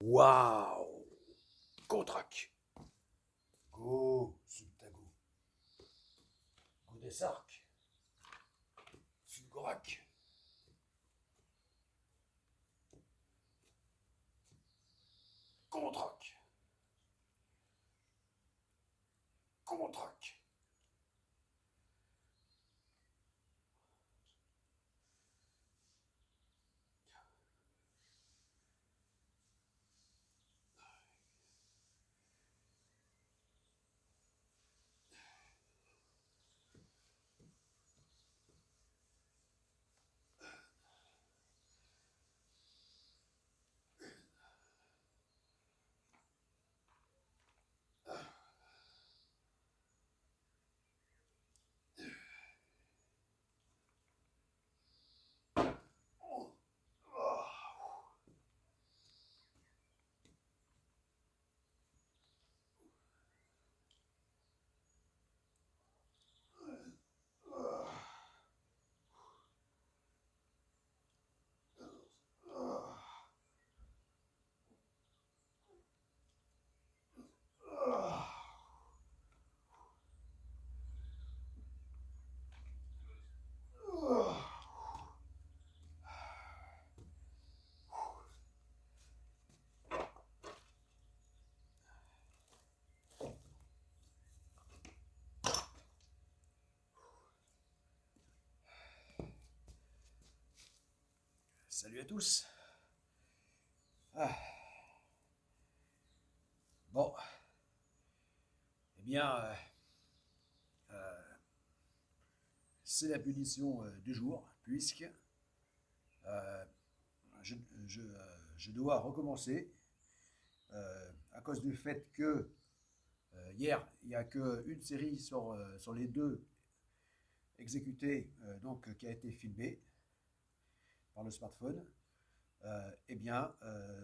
Waouh! Contrac! Go, Sultago. Godesark! Sulgorak! Contrac! Contrac! Salut à tous. Ah, bon, eh bien, c'est la punition du jour, puisque euh, je, je dois recommencer à cause du fait que hier, il n'y a qu'une série sur les deux exécutées, donc qui a été filmée par le smartphone. Eh bien,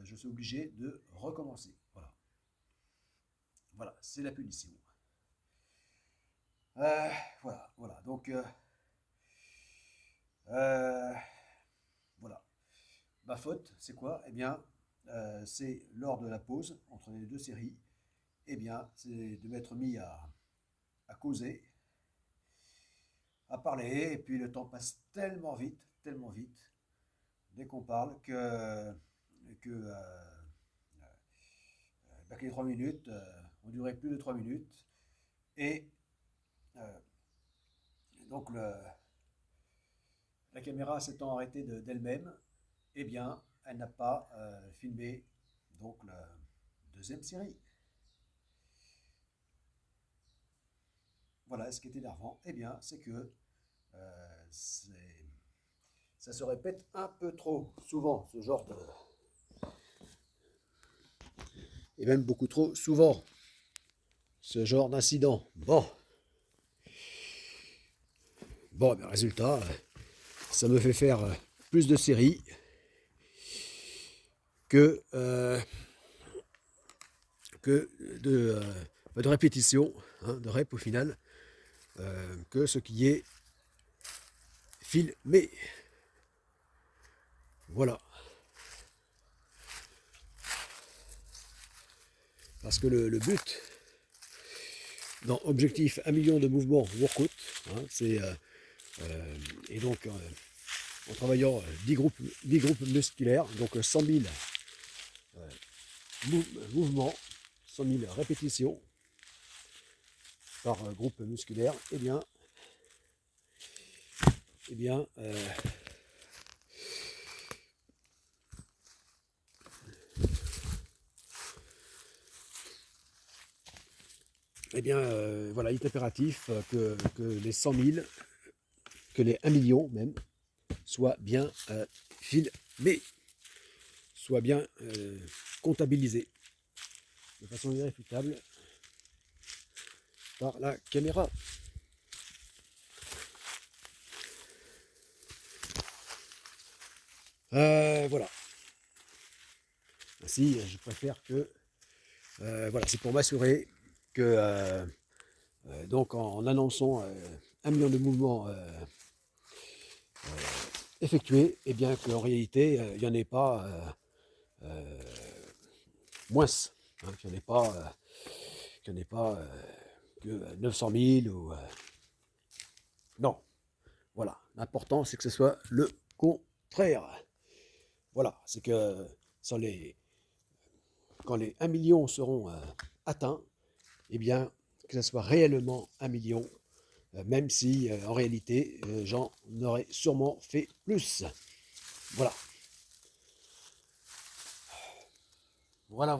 je suis obligé de recommencer. Voilà, voilà, c'est la punition. Euh, voilà. Donc, euh, voilà. Ma faute, c'est quoi? Eh bien, c'est lors de la pause entre les deux séries, eh bien, c'est de m'être mis à causer, à parler, et puis le temps passe tellement vite, dès qu'on parle, que les 3 minutes ont duré plus de 3 minutes, et euh, donc la caméra s'étant arrêtée d'elle-même, eh bien, elle n'a pas filmé donc la deuxième série. Voilà, ce qui est énervant, eh bien, c'est que ça se répète un peu trop souvent, ce genre de... Et même beaucoup trop souvent, ce genre d'incident. Bon, ben, résultat, ça me fait faire plus de séries que, euh, que de répétition, hein, de rep au final, que ce qui est filmé. Voilà. Parce que le but dans Objectif 1 million de mouvements workout, hein, c'est et donc en travaillant 10 groupes musculaires, donc 100 000 mouvements, 100 000 répétitions par groupe musculaire, eh bien voilà, il est impératif que les 100 000, que les 1 million même, soient bien filmés, soient bien comptabilisés de façon irréfutable par la caméra. Voilà. Ainsi, je préfère que... voilà, c'est pour m'assurer que, donc en annonçant 1 million de mouvements effectués, et bien qu'en réalité, il n'y en ait pas moins, hein, qu'il n'y en ait pas, que 900 000 ou... non, voilà. L'important, c'est que ce soit le contraire. Voilà, c'est que quand les 1 million seront atteints, eh bien, que ce soit réellement 1 million, même si en réalité, j'en aurais sûrement fait plus. Voilà. Voilà.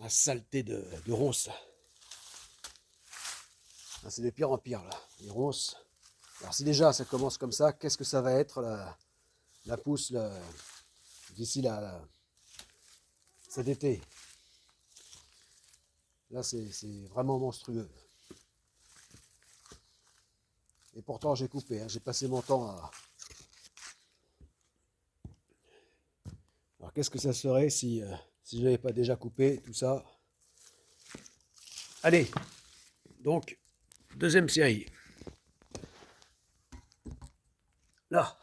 La saleté de ronces. Ah, c'est de pire en pire, là. Les ronces. Alors, si déjà ça commence comme ça, qu'est-ce que ça va être la pousse d'ici cet été? Là, c'est vraiment monstrueux. Et pourtant, j'ai coupé. Hein, j'ai passé mon temps à... Alors, qu'est-ce que ça serait si je n'avais pas déjà coupé tout ça? Allez, donc, deuxième série. Là.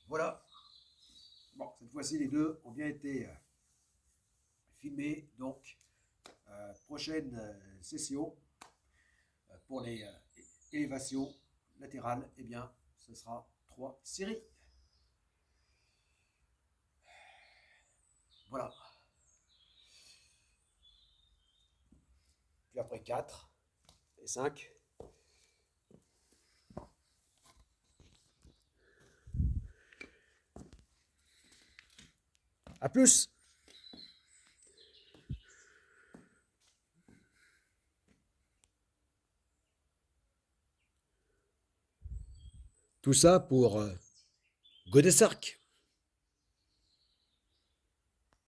Voilà. Bon, cette fois-ci, les deux ont bien été filmés. Donc, prochaine session pour les élévations latérales, eh bien, ce sera 3 séries. Voilà. Puis après 4 et 5. À plus. Tout ça pour Godessark.